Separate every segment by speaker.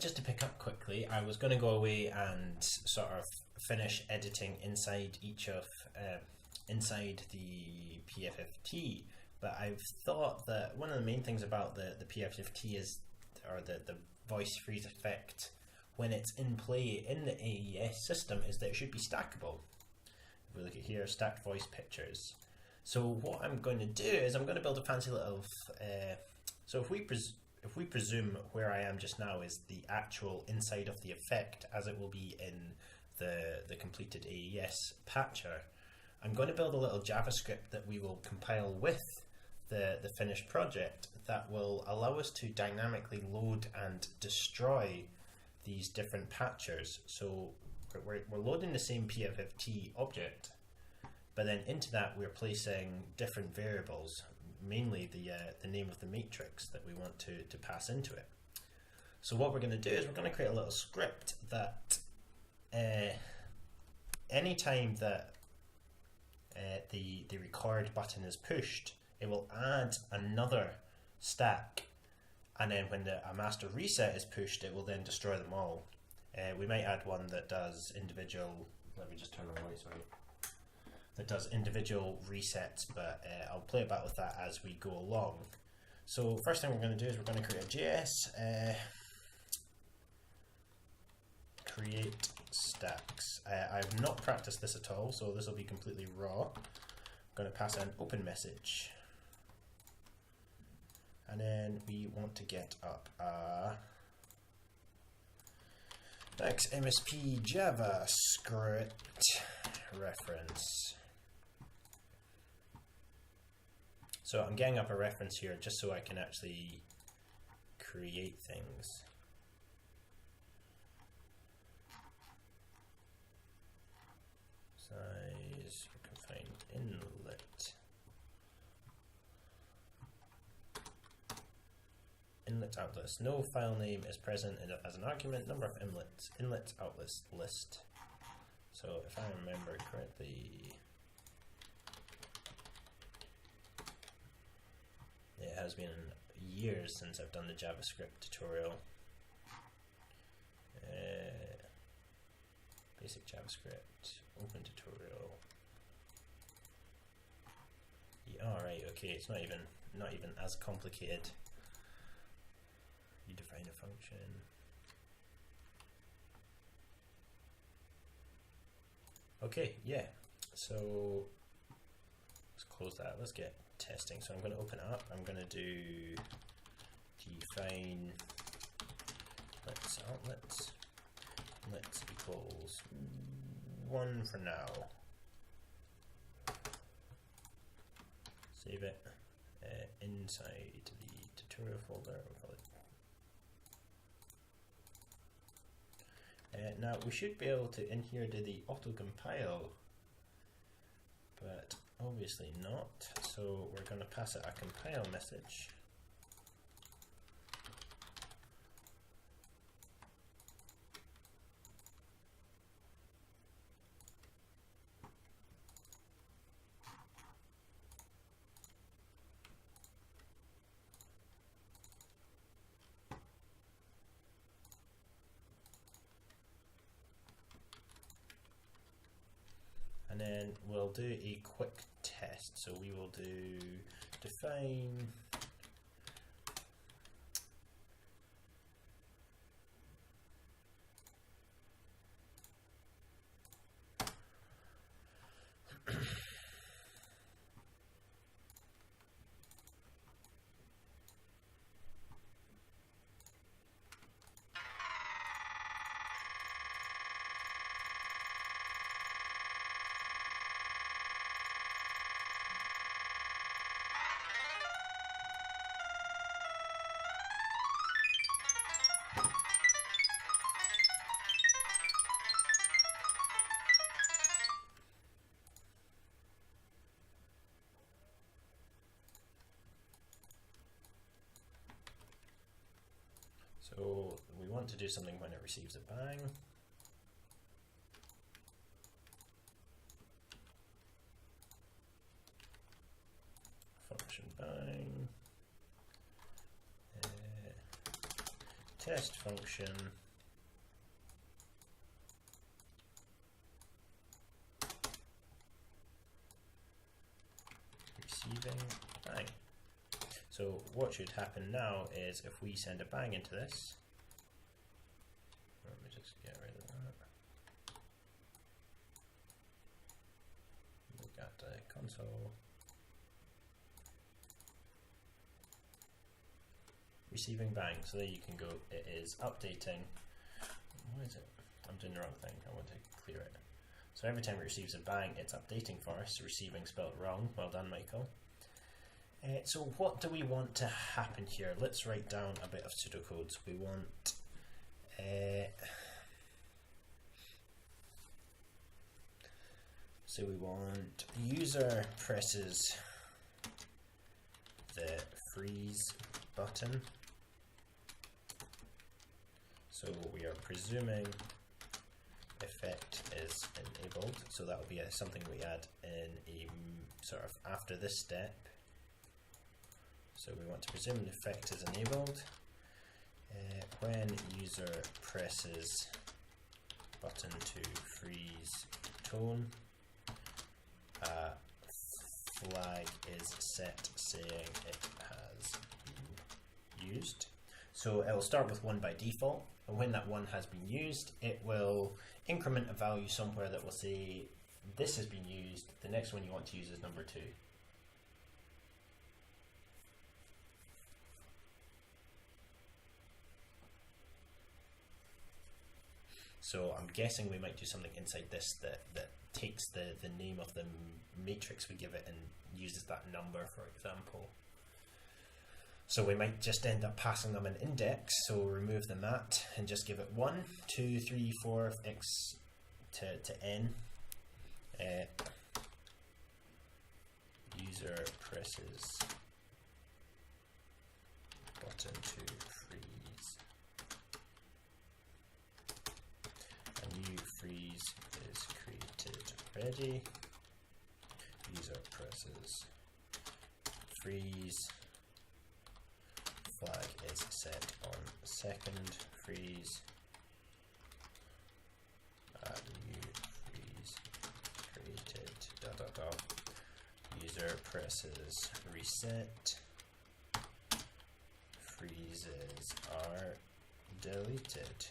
Speaker 1: Just to pick up quickly, I was going to go away and sort of finish editing inside each of inside the PFFT, but I've thought that one of the main things about the PFFT is, or the voice freeze effect, when it's in play in the AES system, is that it should be stackable. If we look at here, stacked voice pictures. So what I'm going to do is I'm going to build a fancy little. So if we presume where I am just now is the actual inside of the effect as it will be in the completed AES patcher, I'm going to build a little JavaScript that we will compile with the finished project that will allow us to dynamically load and destroy these different patchers. So we're loading the same PFFT object, but then into that we're placing different variables, mainly the name of the matrix that we want to pass into it. So what we're going to do is we're going to create a little script that anytime that the record button is pushed, it will add another stack, and then when a master reset is pushed, it will then destroy them all. We might add one that does individual, let me just turn on white, sorry, that does individual resets, but I'll play about with that as we go along. So first thing we're going to do is we're going to create a JS, create stacks. I've not practiced this at all, so this will be completely raw. I'm going to pass an open message, and then we want to get up a XMSP JavaScript reference. So I'm getting up a reference here just so I can actually create things. Size, we can find inlet. Inlet outlets. No file name is present as an argument. Number of inlet outlets list. So if I remember correctly, it has been years since I've done the JavaScript tutorial. Basic JavaScript, open tutorial. Yeah, all right, okay, it's not even as complicated. You define a function. Okay, yeah. So let's close that. Let's get testing. So I'm going to open it up. I'm going to do define outlets. Let's equals 1 for now. Save it inside the tutorial folder. We'll call it. Now we should be able to in here do the auto compile, but obviously not. So we're going to pass it a compile message. And then we'll do a quick test. So we will do define So we want to do something when it receives a bang. fine. Test function receiving bang. So what should happen now is if we send a bang into this, let me just get rid of that. Look at the console. Receiving bang, so there you can go, it is updating. What is it? I'm doing the wrong thing, I want to clear it. So every time it receives a bang, it's updating for us. Receiving spelled wrong, well done Michael. So what do we want to happen here? Let's write down a bit of pseudocode. We want so we want user presses the freeze button. So we are presuming effect is enabled, so that will be something we add in a sort of after this step. So we want to presume the effect is enabled when user presses button to freeze tone. Flag is set saying it has been used. So it will start with 1 by default, and when that 1 has been used, it will increment a value somewhere that will say this has been used, the next one you want to use is number 2. So I'm guessing we might do something inside this that takes the name of the matrix we give it and uses that number, for example. So we might just end up passing them an index, so remove the mat and just give it 1, 2, 3, 4, x to n. User presses button to freeze. A new freeze is created ready. User presses freeze. Flag is set on second freeze. New freeze created. User presses reset. Freezes are deleted.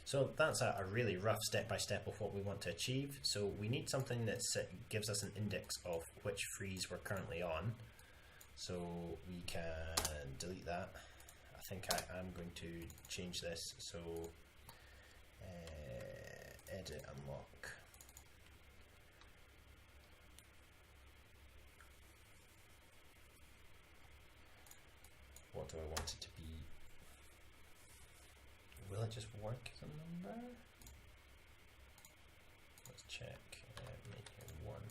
Speaker 1: So that's a really rough step-by-step of what we want to achieve. So we need something that gives us an index of which freeze we're currently on. So we can delete that. I think I am going to change this. So edit unlock. What do I want it to be? Will it just work as a number? Let's check. Make it 1.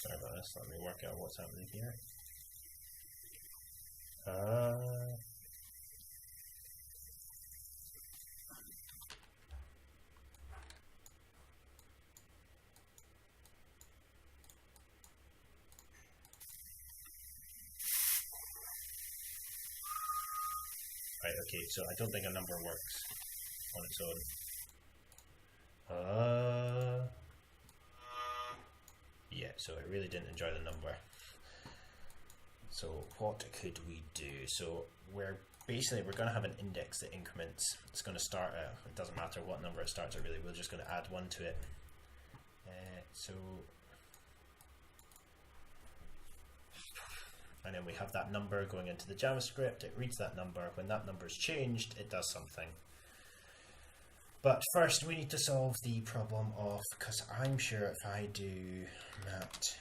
Speaker 1: Sorry about this, let me work out what's happening here. Right, okay, so I don't think a number works on its own. Yeah, so I really didn't enjoy the number. So what could we do? So we're going to have an index that increments. It's going to start at, it doesn't matter what number it starts at really, we're just going to add 1 to it. So and then we have that number going into the JavaScript. It reads that number. When that number is changed, it does something. But first we need to solve the problem of, because I'm sure if I do mat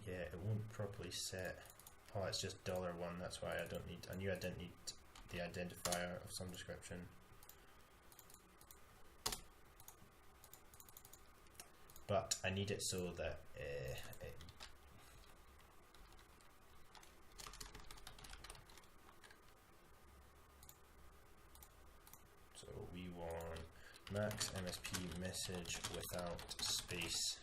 Speaker 1: it won't properly set. Oh, it's just $1. That's why I don't need. I knew I didn't need the identifier of some description. But I need it so that so we want max MSP message without space.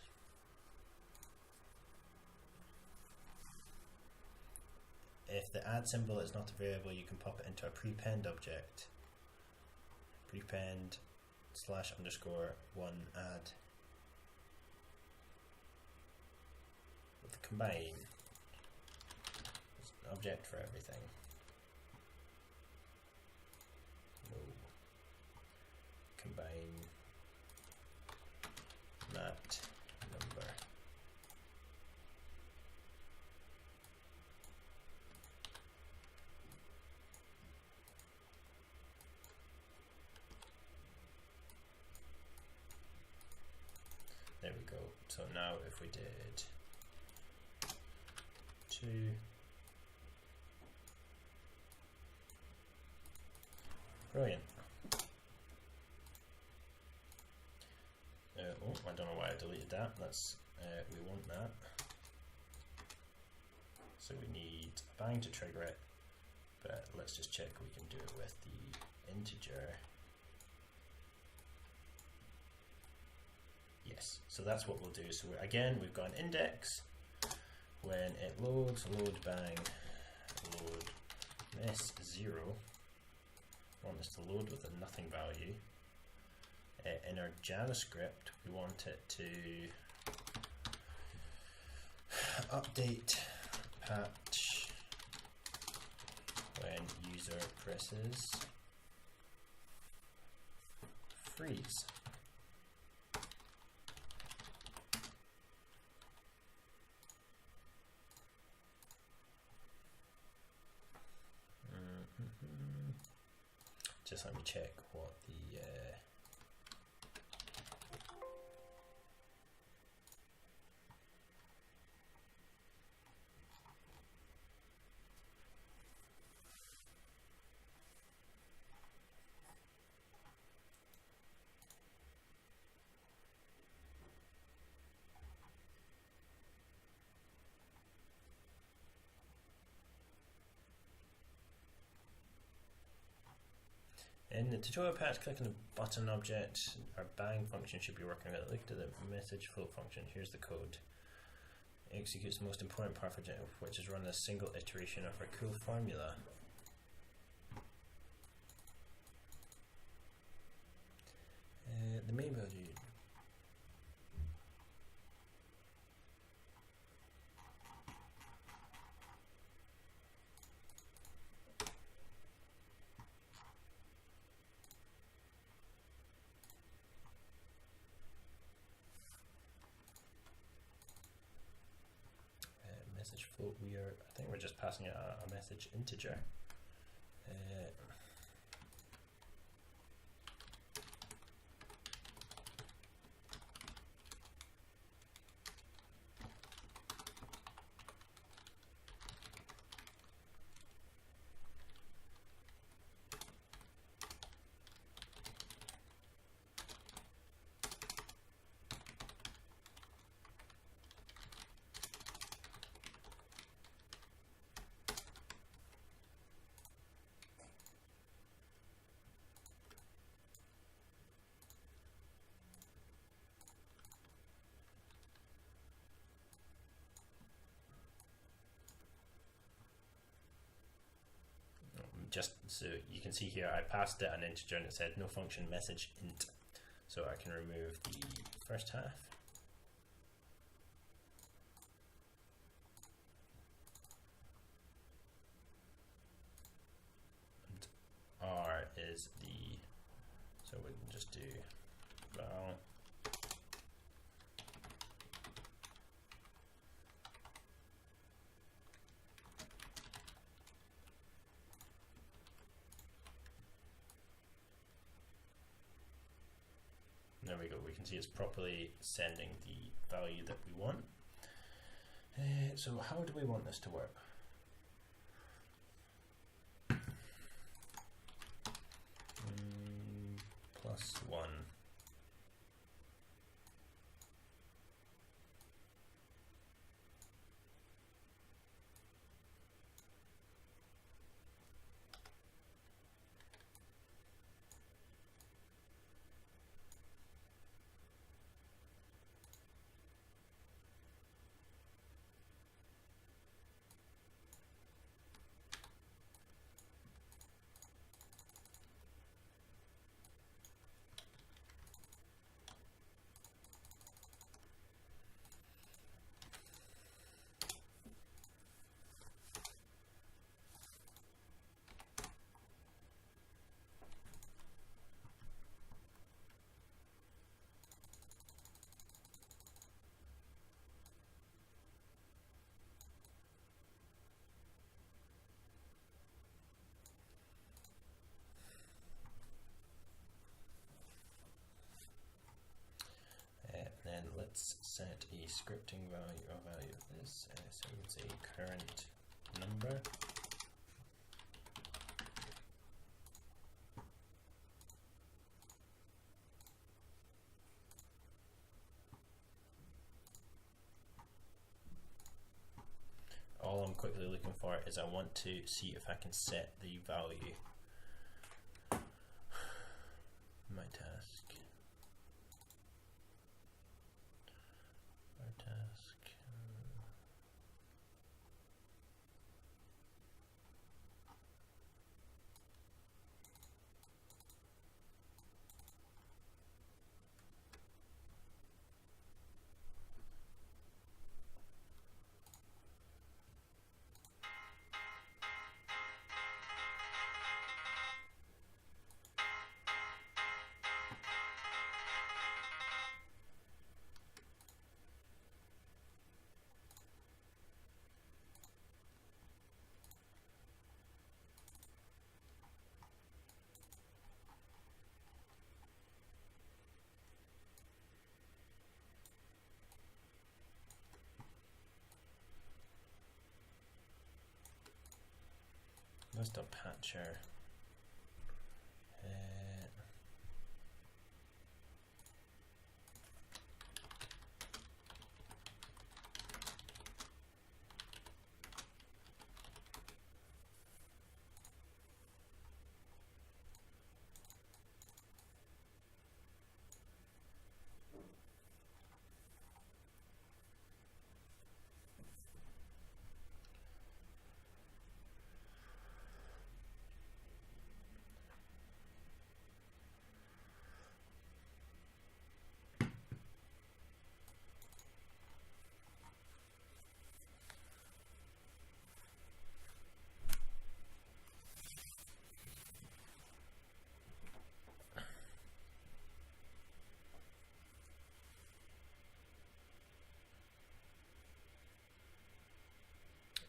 Speaker 1: If the add symbol is not a variable, you can pop it into a prepend object. Prepend /_1 add with combine. It's an object for everything. No. Combine mat number. There we go. So now if we did 2, brilliant. Oh, I don't know why I deleted that. That's we want that. So we need a bang to trigger it, but let's just check we can do it with the integer. Yes, so that's what we'll do. So again, we've got an index. When it loads, load bang, load mess 0. We want this to load with a nothing value. In our JavaScript, we want it to update patch when user presses freeze. Just let me check what the in the tutorial patch, click on the button object. Our bang function should be working with it. Look at the message float function. Here's the code. It executes the most important part, which is run a single iteration of our cool formula. The main value. Message float. I think we're just passing it a message integer. Just so you can see here, I passed it an integer and it said no function message int. So I can remove the first half. is the, so we can just do val. There we go, we can see it's properly sending the value that we want. So how do we want this to work? +1. Then let's set a scripting value of this, so we can say current number. All I'm quickly looking for is I want to see if I can set the value. My task. Our task. List of patcher.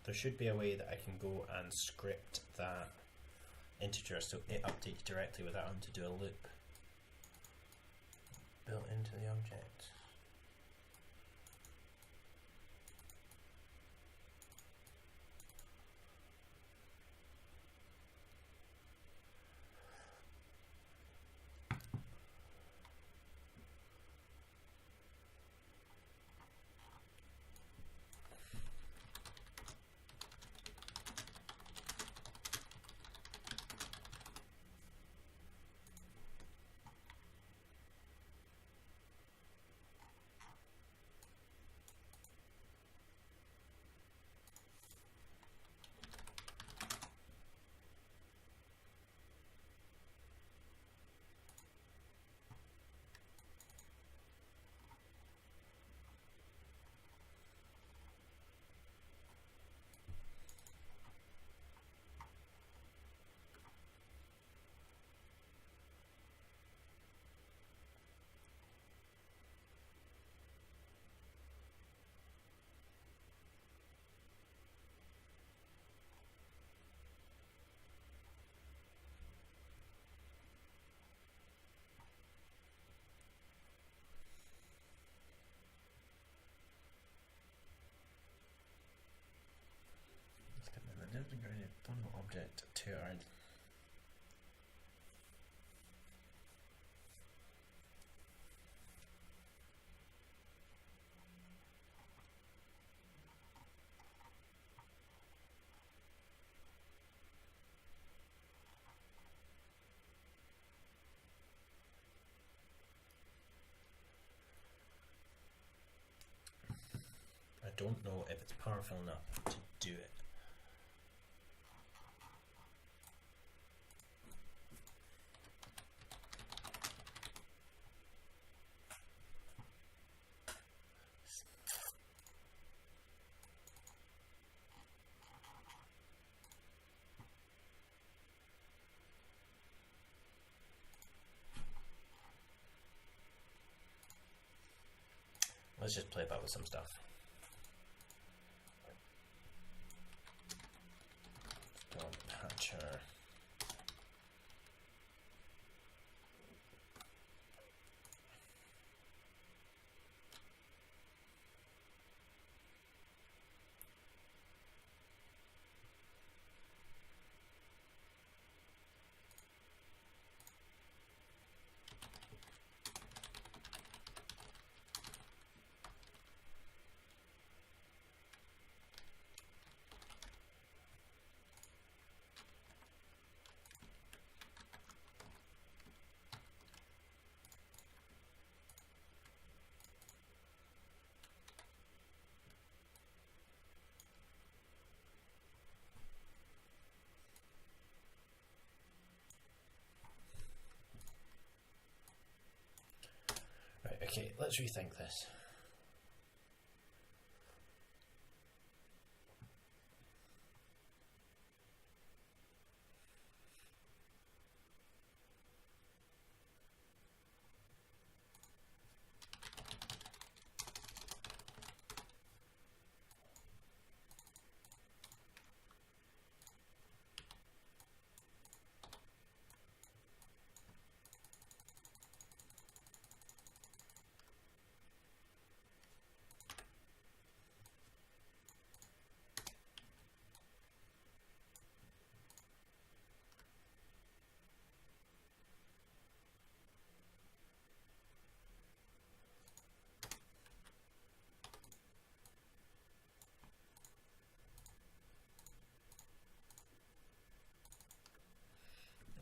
Speaker 1: There should be a way that I can go and script that integer so it updates directly without having to do a loop built into the object. funnel object to our I don't know if it's powerful enough to do it. Let's just play about with some stuff. Patcher. Right, okay, let's rethink this.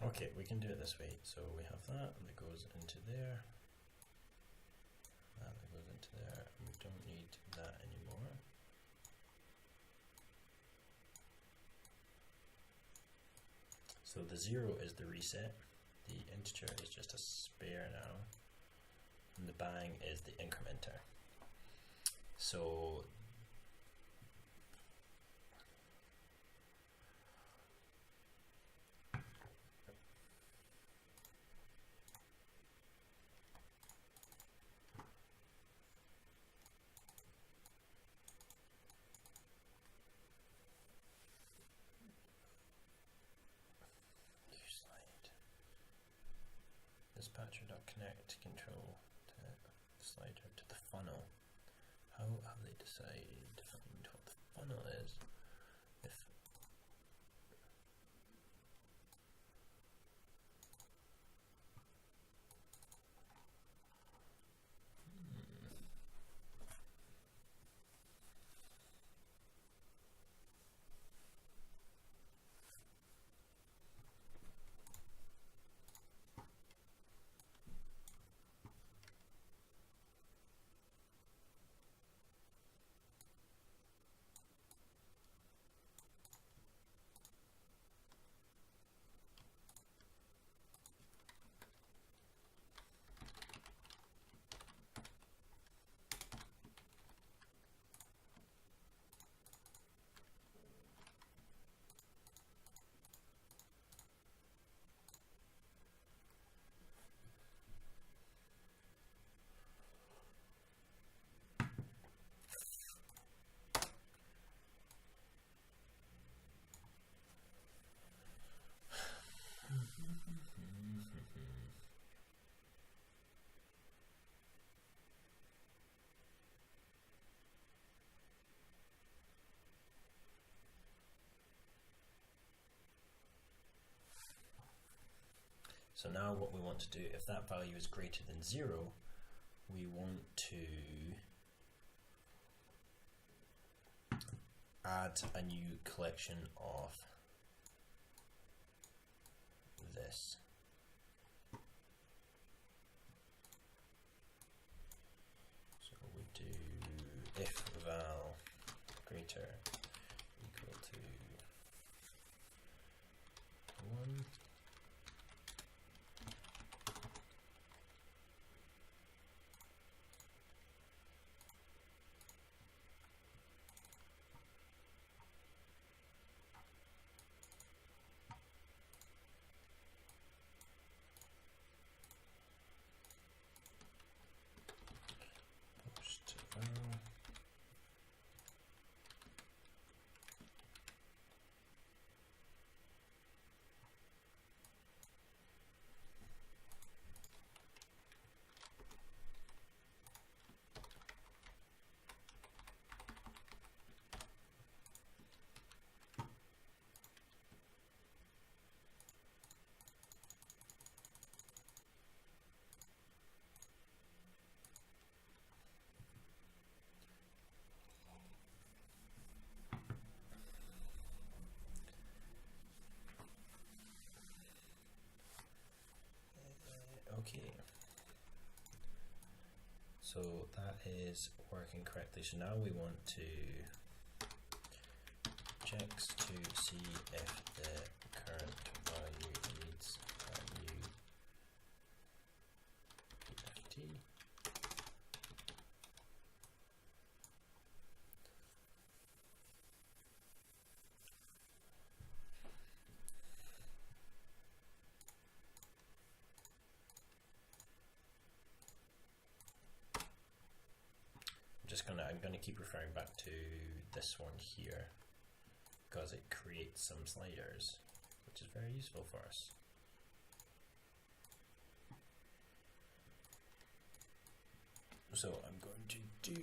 Speaker 1: Okay, we can do it this way. So we have that goes into there. That goes into there. We don't need that anymore. So the 0 is the reset. The integer is just a spare now. And the bang is the incrementer. So dispatcher.connect control to slider to the funnel. How have they decided what the funnel is? If So now what we want to do, if that value is greater than 0, we want to add a new collection of this. So we do if val greater equal to 1. Post val. Okay, so that is working correctly. So now we want to checks to see if the current value needs a new PFT. I'm gonna keep referring back to this one here because it creates some sliders, which is very useful for us. So I'm going to do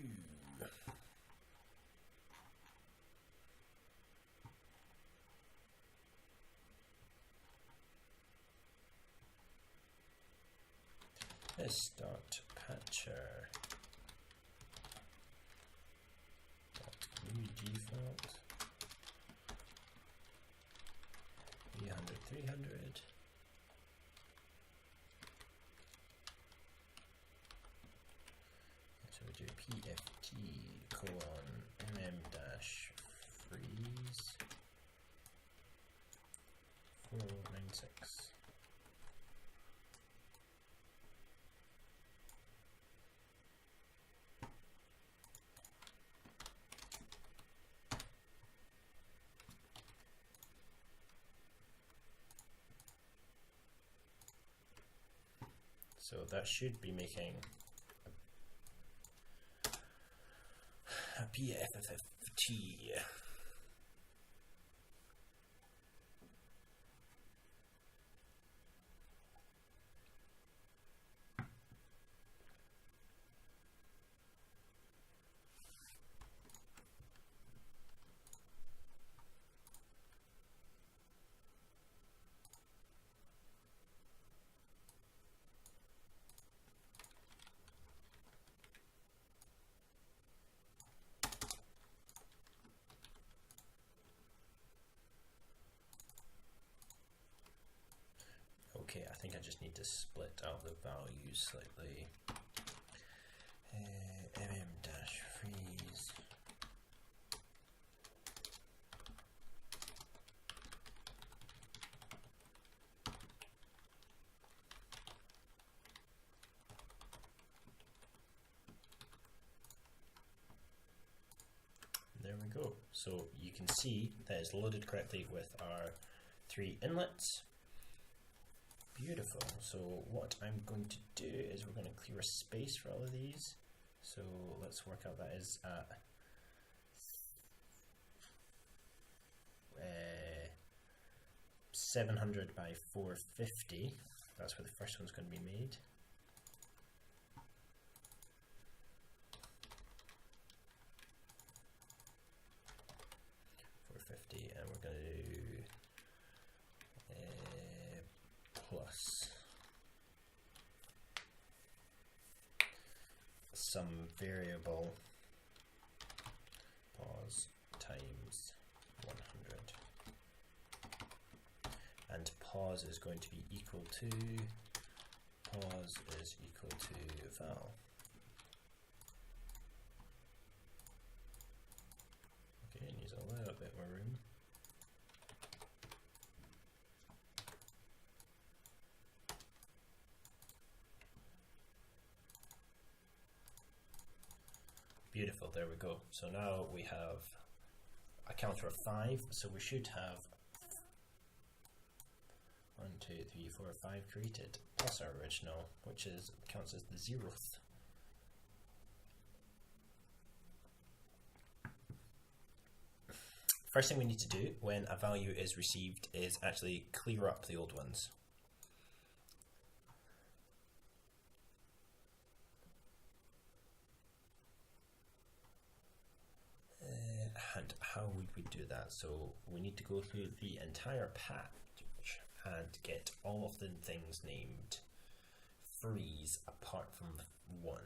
Speaker 1: this dot patcher new default 300. So we do pft colon mm freeze 4096. So that should be making a PFFT. Okay, I think I just need to split out the values slightly. mm-freeze. There we go. So you can see that it's loaded correctly with our 3 inlets. Beautiful. So what I'm going to do is we're going to clear a space for all of these. So let's work out that is at 700 by 450. That's where the first one's going to be made. And we're going to do plus some variable pause times 100, and pause is going to be equal to pause is equal to val. Okay, it needs a little bit more room. Beautiful, there we go. So now we have a counter of 5, so we should have 1, 2, 3, 4, 5 created, plus our original, which is counts as the 0th. First thing we need to do when a value is received is actually clear up the old ones. And how would we do that? So we need to go through the entire patch and get all of the things named freeze apart from 1.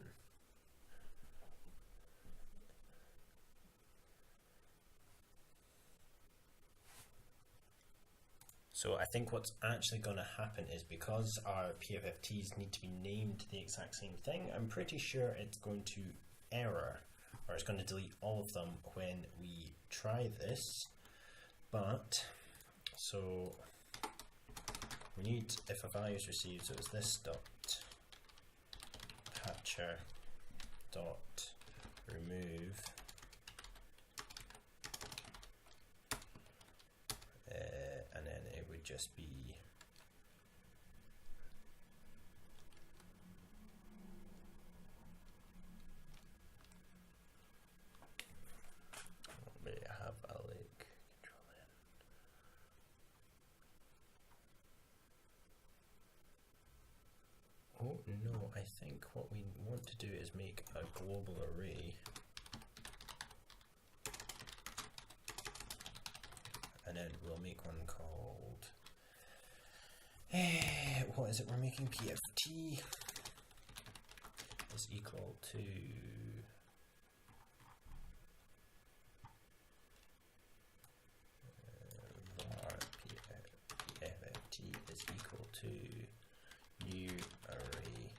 Speaker 1: So I think what's actually going to happen is, because our PFFTs need to be named the exact same thing, I'm pretty sure it's going to error, or it's going to delete all of them when we try this. But so we need, if a value is received, so it's this dot patcher dot remove and then it would just be oh no, I think what we want to do is make a global array, and then we'll make one called, what is it we're making? PFT is equal to var PFT is equal to new array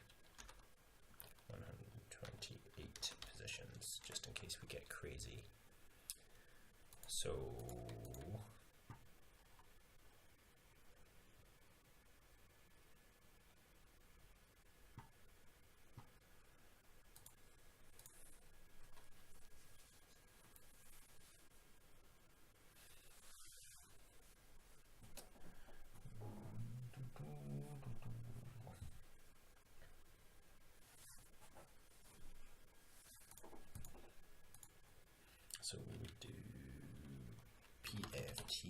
Speaker 1: 128 positions, just in case we get crazy. So we would do PFT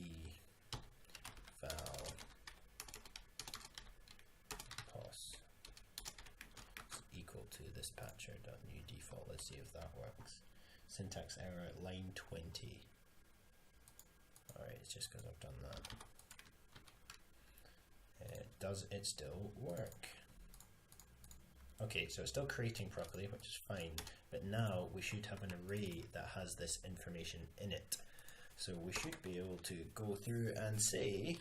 Speaker 1: val pos equal to this patcher.new default. Let's see if that works. Syntax error at line 20. Alright, it's just because I've done that. Does it still work? Okay, so it's still creating properly, which is fine, but now we should have an array that has this information in it. So we should be able to go through and say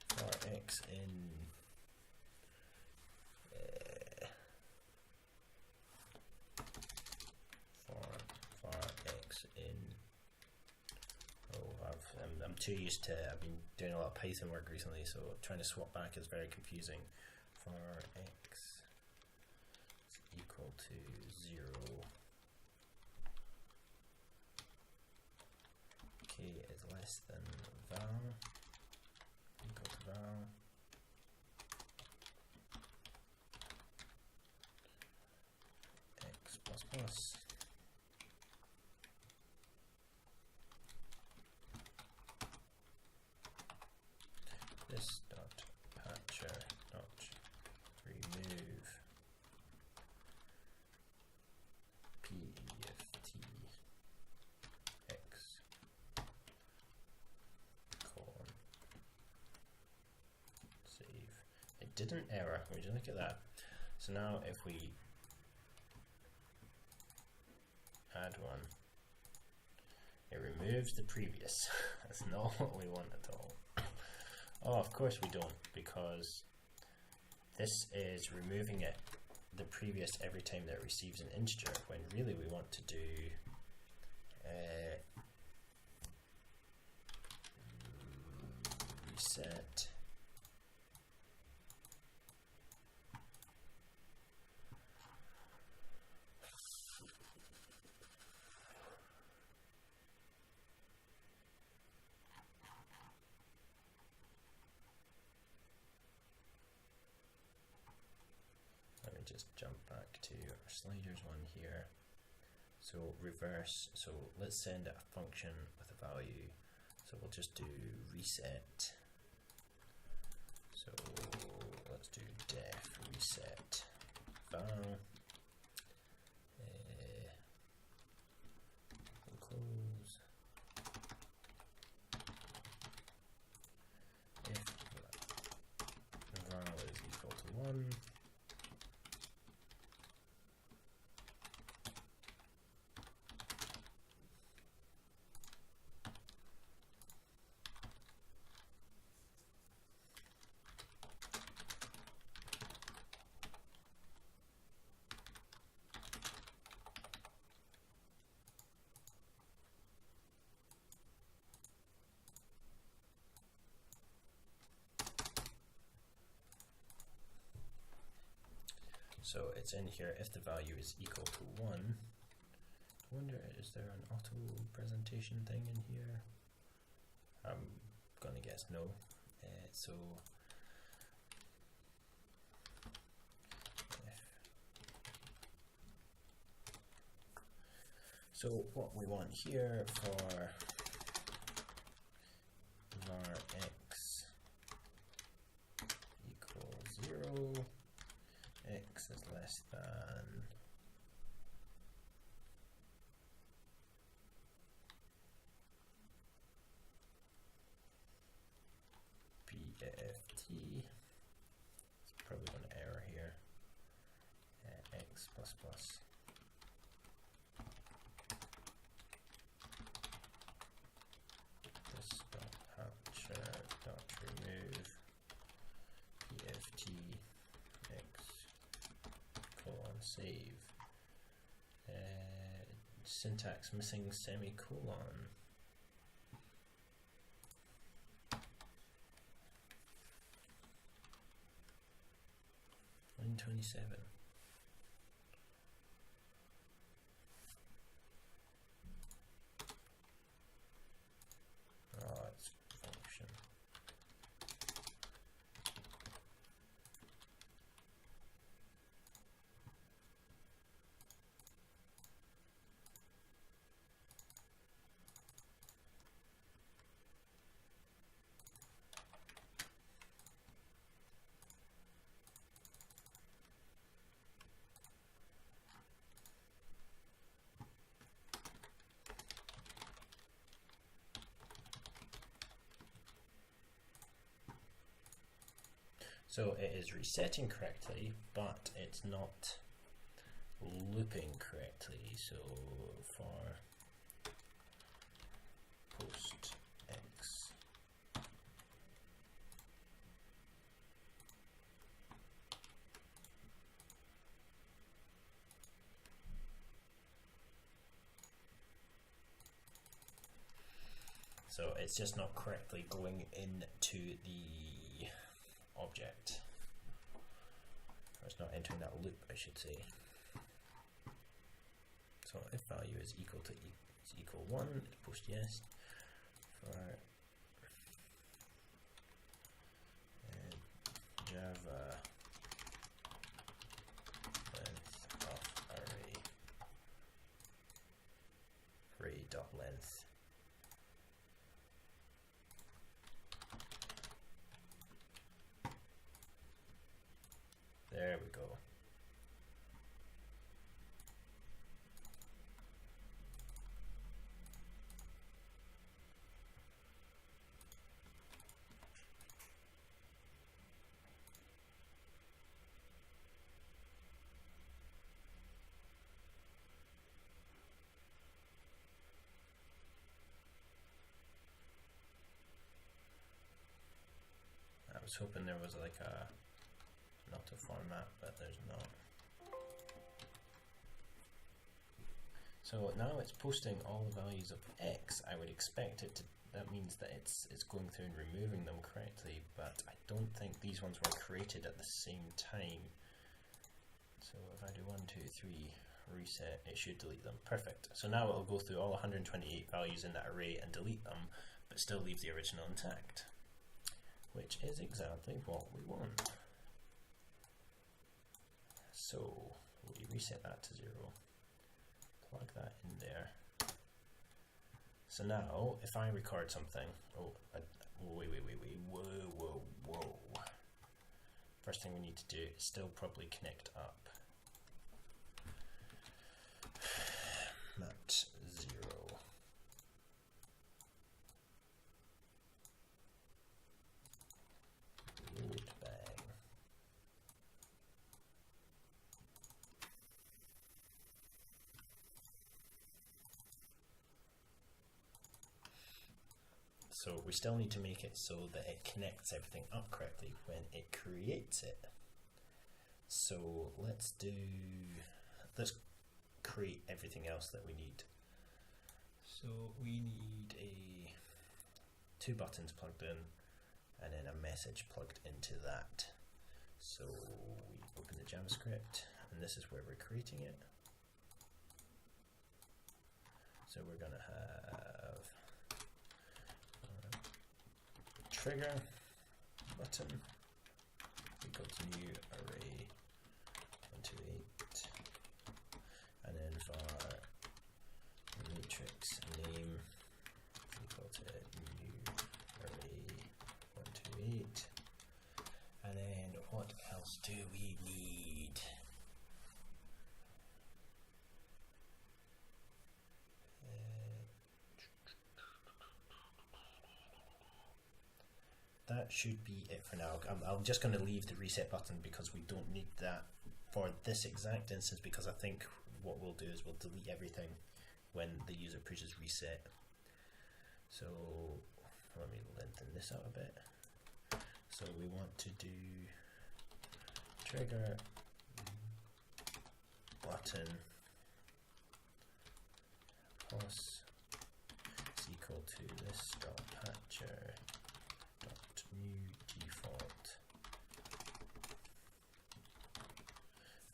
Speaker 1: for x in for x in, I'm too used to, I've been doing a lot of Python work recently, so trying to swap back is very confusing. For x equal to 0, k is less than val, equal to val, x plus plus, this dot patcher dot remove PFT x colon save. It didn't error. Would you look at that? So now if we add one. It removes the previous. That's not what we want at all. Oh, of course we don't, because this is removing the previous every time that it receives an integer, when really we want to do reset. Let me just jump back to our sliders one here. So reverse, so let's send it a function with a value. So we'll just do reset. So let's do def reset val. Close. If val is equal to 1. So it's in here if the value is equal to 1. I wonder, is there an auto presentation thing in here? I'm gonna guess no. So what we want here for var x equals 0, x is less than PFT. It's probably an error here. X plus plus. This dot capture dot remove PFT x colon save. Syntax missing semicolon. Line 27. Oh, it's function. So it is resetting correctly, but it's not looping correctly. So for post x, so it's just not correctly going into the object, or it's not entering that loop, I should say. So if value is equal to equal 1, it's post yes. For Java length of array dot length. There we go. was hoping there was like not a format, but there's not. So now it's posting all the values of x. I would expect it to, that means that it's going through and removing them correctly, but I don't think these ones were created at the same time. So if I do 1, 2, 3, reset, it should delete them. Perfect. So now it'll go through all 128 values in that array and delete them, but still leave the original intact, which is exactly what we want. So we reset that to 0, plug that in there. So now if I record something, whoa. First thing we need to do is still probably connect up. Mat 0. Load bang. So we still need to make it so that it connects everything up correctly when it creates it. So let's create everything else that we need. So we need two buttons plugged in and then a message plugged into that. So we open the JavaScript and this is where we're creating it. So we're going to have trigger button equal to new array 128, and then for matrix name equal to new array 128, and then what else do we need? That should be it for now. I'm just going to leave the reset button because we don't need that for this exact instance, because I think what we'll do is we'll delete everything when the user pushes reset. So let me lengthen this out a bit. So we want to do trigger button pos is equal to this dot patcher dot new default,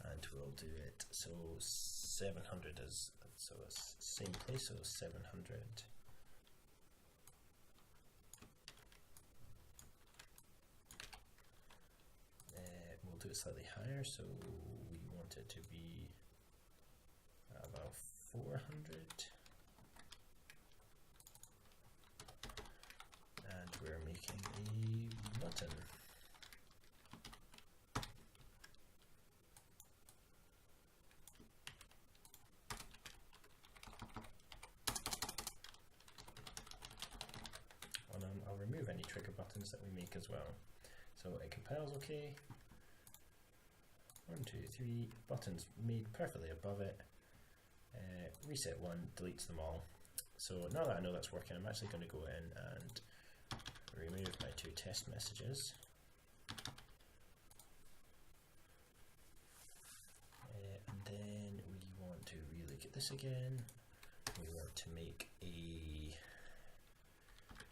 Speaker 1: and we'll do it so 700 is so it's same place, so 700. We'll do it slightly higher, so we want it to be about 400, and we're making a button. And I'll remove any trigger buttons that we make as well. So it compiles okay. 1, 2, 3 buttons made perfectly above it. Reset 1 deletes them all. So now that I know that's working, I'm actually going to go in and remove my 2 test messages. And then we want to relook at this again. We want to make a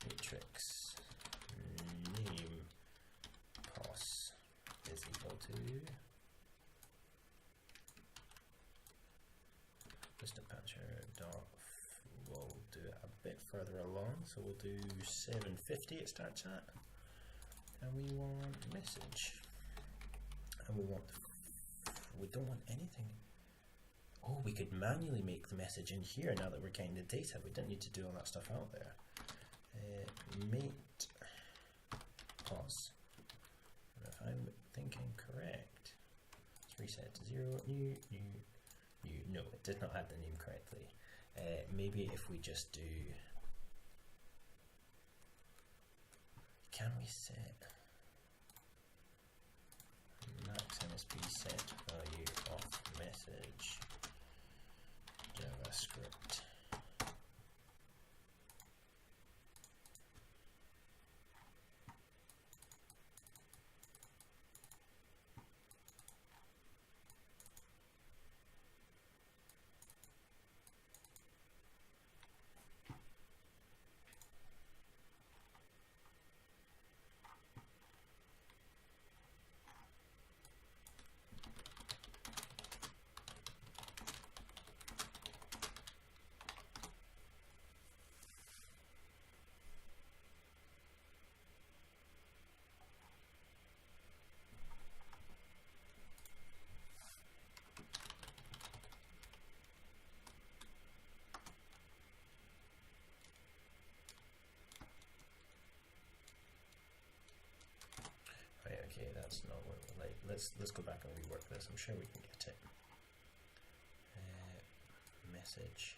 Speaker 1: matrix name pos is equal to just a patcher dot, we'll do it a bit further along, so we'll do 750 it starts at, and we want message, and we don't want anything. Oh, we could manually make the message in here now that we're getting the data. We didn't need to do all that stuff out there. Mate pause. And if I'm thinking correct, let's reset to 0, new. No, it did not add the name correctly. Maybe if we just do, can we set max MSB set value of message JavaScript? let's go back and rework this. I'm sure we can get it. Message.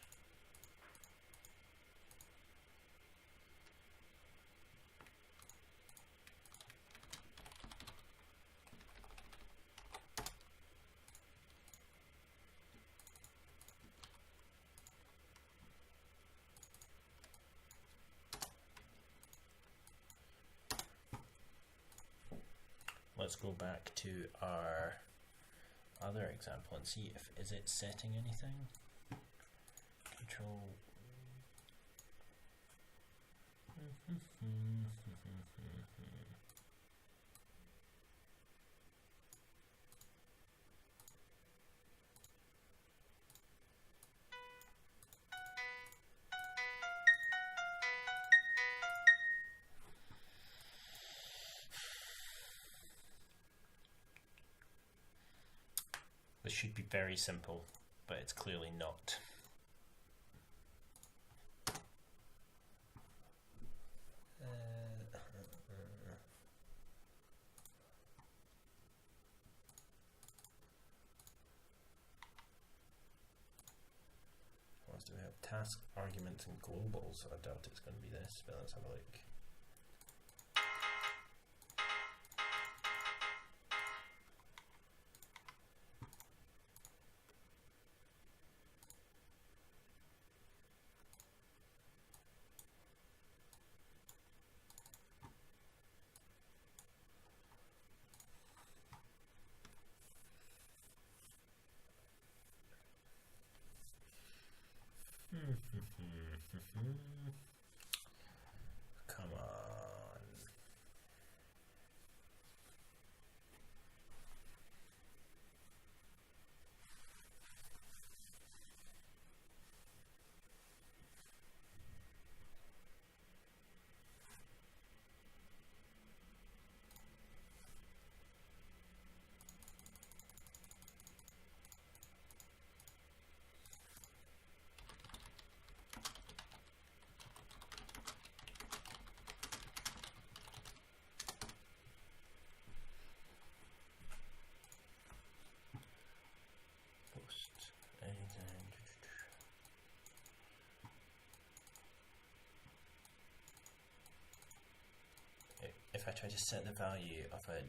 Speaker 1: Let's go back to our other example and see if is it setting anything. Control. This should be very simple, but it's clearly not. What else do we have? Task, arguments, and globals. I doubt it's going to be this, but let's have a look. Come on. If I try to set the value of a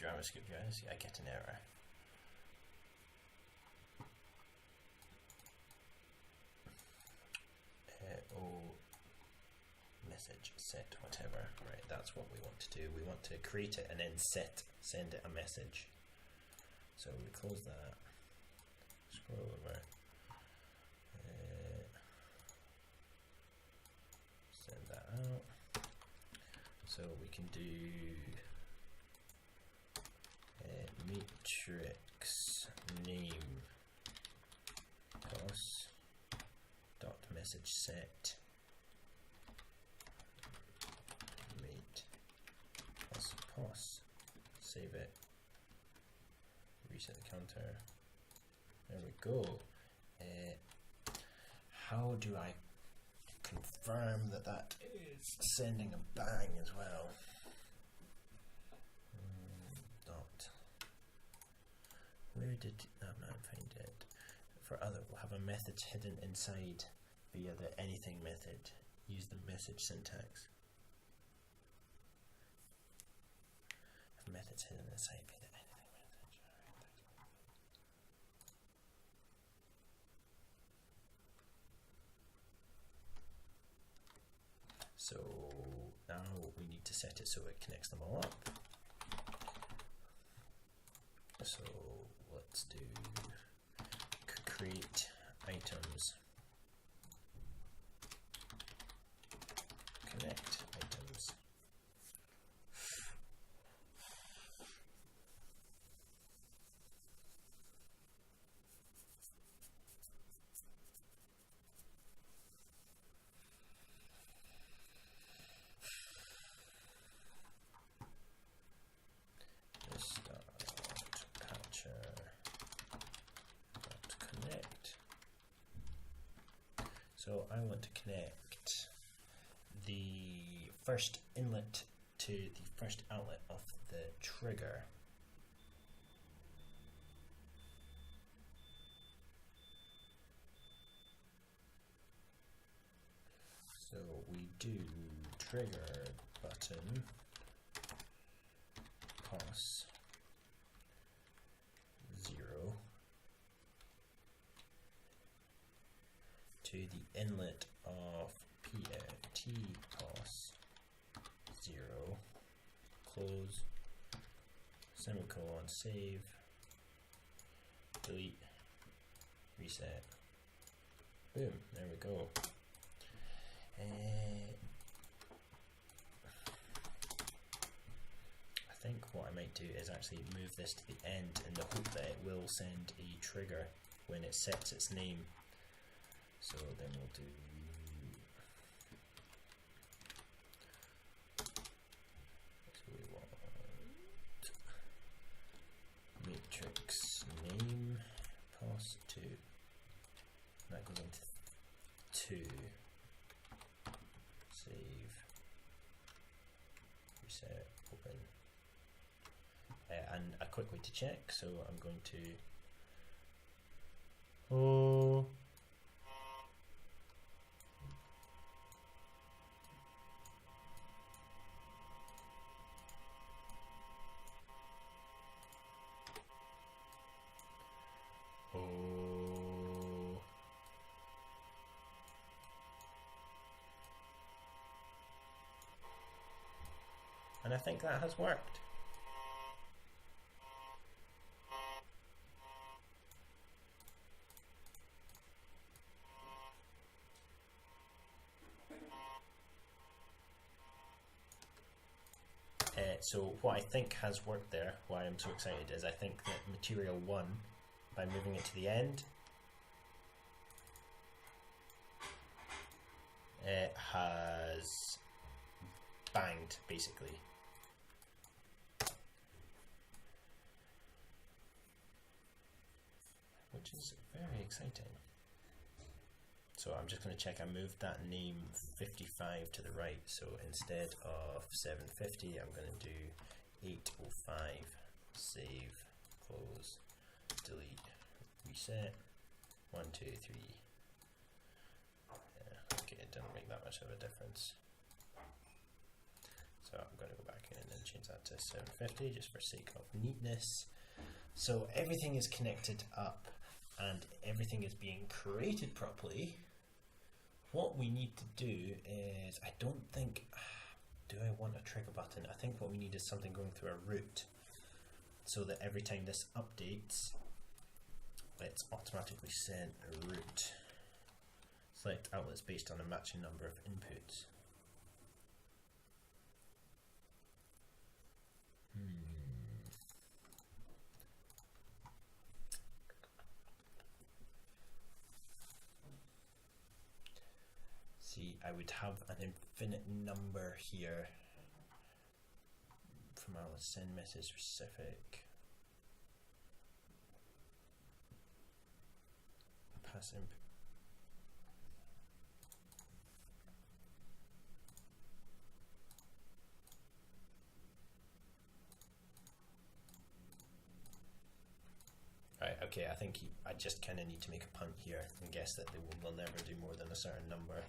Speaker 1: JavaScript JS, I get an error. Message set whatever. Right, that's what we want to do. We want to create it and then send it a message. So we close that. Scroll over. Send that out. So we can do matrix name pos dot message set mate pos, save it, reset the counter. There we go. How do I confirm that that is sending a bang as well? Dot. Where did that man find it? For other, we'll have a method hidden inside via the anything method. Use the message syntax. Have methods hidden inside via the anything message. So now we need to set it so it connects them all up. So let's do create items, connect items. So I want to connect the first inlet to the first outlet of the trigger. So we do trigger button POS 0 to the inlet of PFT POS 0, close, semicolon, save, delete, reset. Boom, there we go. I think what I might do is actually move this to the end in the hope that it will send a trigger when it sets its name. So then we'll do matrix name POS 2. That goes into 2. Save, reset, open. And a quick way to check, so I'm going to and I think that has worked. So what I think has worked there, why I'm so excited, is I think that material 1, by moving it to the end, it has banged, basically. Which is very exciting. So I'm just going to check I moved that name 55 to the right, so instead of 750 I'm going to do 805, save, close, delete, reset, 1, 2, 3. Yeah, okay, it doesn't make that much of a difference. So I'm going to go back in and change that to 750 just for sake of neatness. So everything is connected up and everything is being created properly. What we need to do is, I don't think, do I want a trigger button? I think what we need is something going through a route so that every time this updates, it's automatically sent a route. Select outlets based on a matching number of inputs. See, I would have an infinite number here from our send message specific. Pass input. Right, okay, I think I just kind of need to make a punt here and guess that they will never do more than a certain number.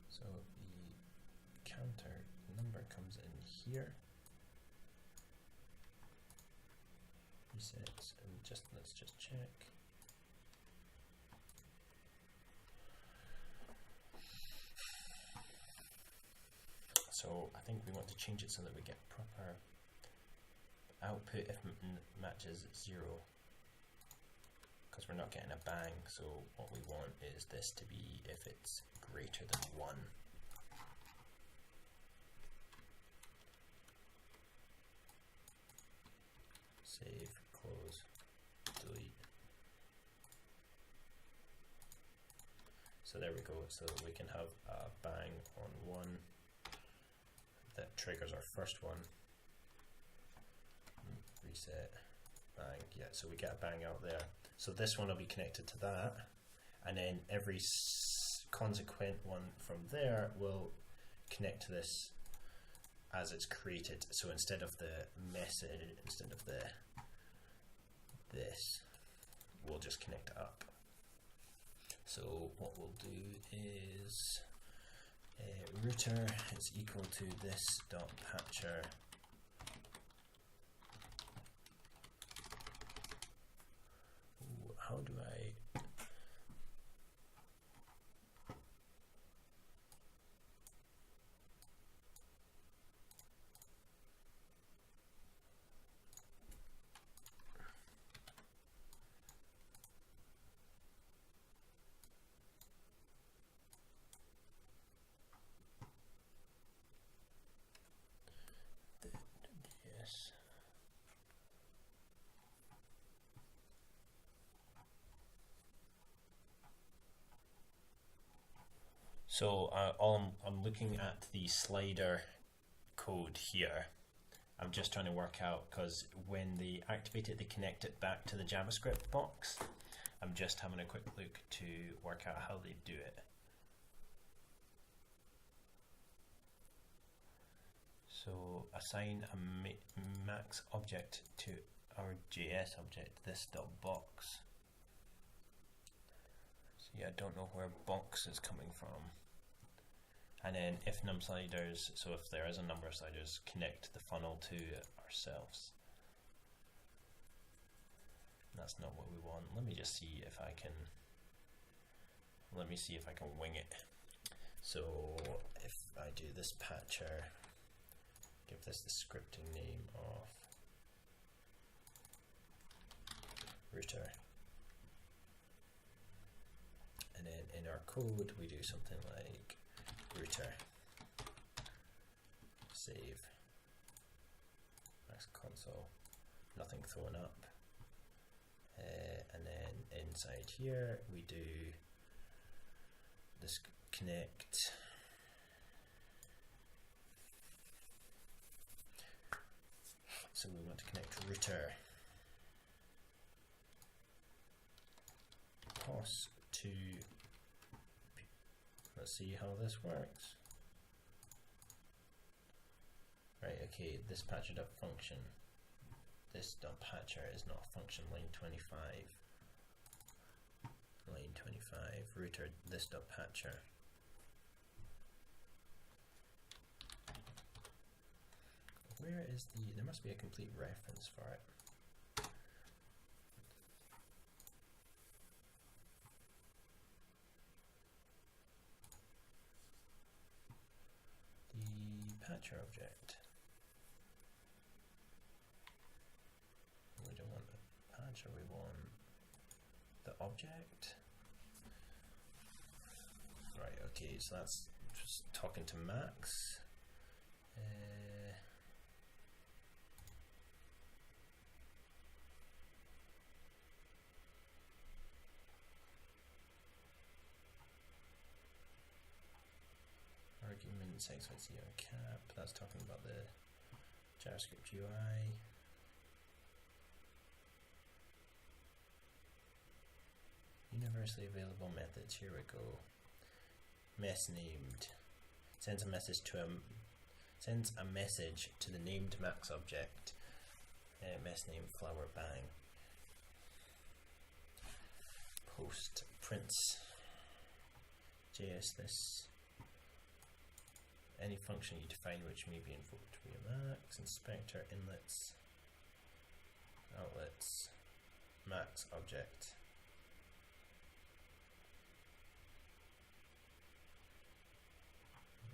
Speaker 1: So the counter number comes in here. Resets, and let's just check. So I think we want to change it so that we get proper output if it matches 0, because we're not getting a bang. So what we want is this to be if it's greater than 1. Save, close, delete. So there we go, so we can have a bang on 1 that triggers our first one. Reset, bang, yeah, so we get a bang out there. So this one will be connected to that, and then every consequent one from there will connect to this as it's created. So instead of the message, instead of this, we'll just connect it up. So what we'll do is router is equal to this dot patcher how do I yes. So I'm looking at the slider code here. I'm just trying to work out, because when they activate it, they connect it back to the JavaScript box. I'm just having a quick look to work out how they do it. So assign a max object to our JS object, this dot box. So yeah, I don't know where box is coming from. And then if num sliders, so if there is a number of sliders, connect the funnel to ourselves. That's not what we want. Let me just see if I can. Let me see if I can wing it. So if I do this patcher, give this the scripting name of router, and then in our code we do something like router save max console, nothing thrown up, and then inside here we do this connect so we want to connect router pos to, let's see how this works. Right, okay, this patcher dot function, this dot patcher is not a function, line 25, router this dot patcher. Where is there must be a complete reference for it. The patcher object. We don't want the patcher, we want the object. Right, okay, so that's just talking to Max. Arguments XYZ on cap, that's talking about the JavaScript UI. Universally available methods, here we go. Mess named. Sends a message to the named max object. Mess name flower bang. Post prints JS this. Any function you define which may be invoked via max, inspector, inlets, outlets, max object.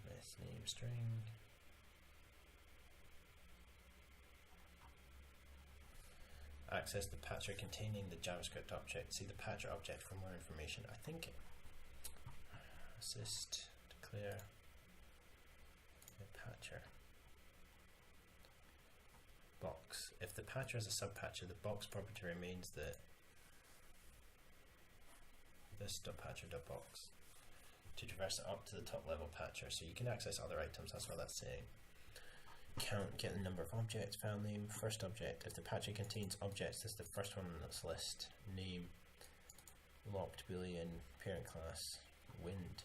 Speaker 1: Mess name string. Access the patcher containing the JavaScript object. See the patcher object for more information. I think assist, declare patcher box. If the patcher is a subpatcher, the box property remains the this.patcher.box to traverse it up to the top level patcher, so you can access other items. That's what that's saying. Count, get the number of objects, file name, first object. If the patcher contains objects, this is the first one on this list. Name, locked boolean, parent class, wind.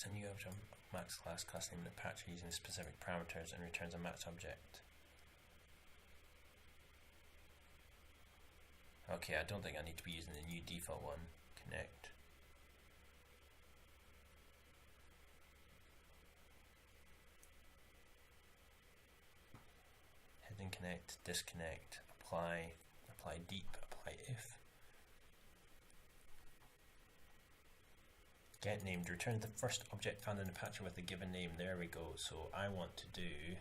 Speaker 1: a new object max class name that patcher using specific parameters and returns a max object. Okay, I don't think I need to be using the new default one. Connect. Hidden connect, disconnect, apply deep, apply if. Get named, return the first object found in the patcher with a given name. There we go. So I want to do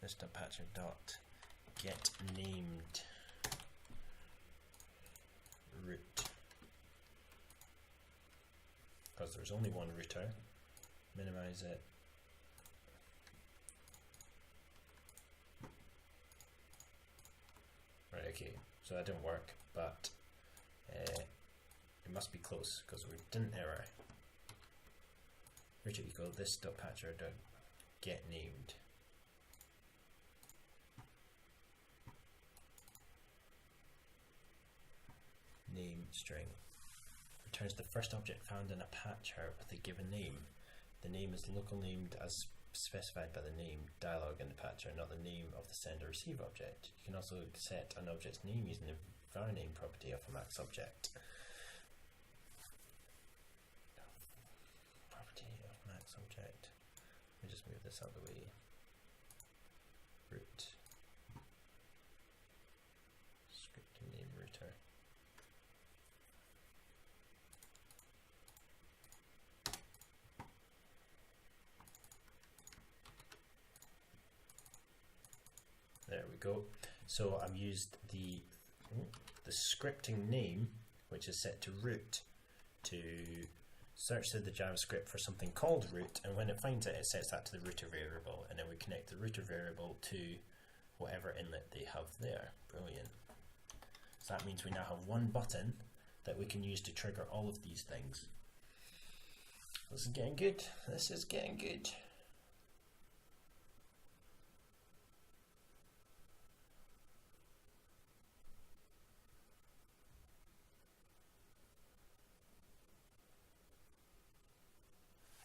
Speaker 1: this.patcher dot get named root, because there's only one router. Minimize it. Right, okay, so that didn't work, but it must be close because we didn't error. Root equal this.patcher dot get named. Name string returns the first object found in a patcher with a given name. The name is local named as specified by the name dialog in the patcher, not the name of the send or receive object. You can also set an object's name using the var name property of a max object. Property of max object. Let me just move this out of the way. Root. Scripting name router. There we go. So I've used the scripting name, which is set to root, to search through the JavaScript for something called root, and when it finds it, it sets that to the router variable, and then we connect the router variable to whatever inlet they have there. Brilliant. So that means we now have one button that we can use to trigger all of these things. This is getting good. This is getting good.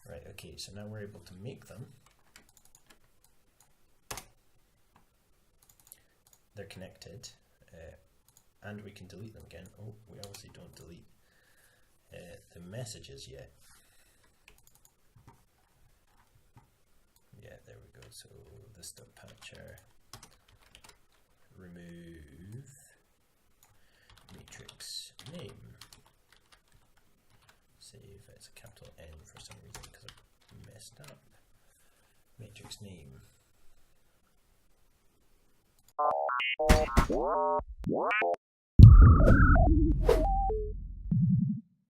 Speaker 1: Right, okay, so now we're able to make them. They're connected, and we can delete them again. Oh, we obviously don't delete the messages yet. Yeah, there we go. So this.patcher remove matrix name. Save, it's a capital N for some reason because I messed up. Matrix name.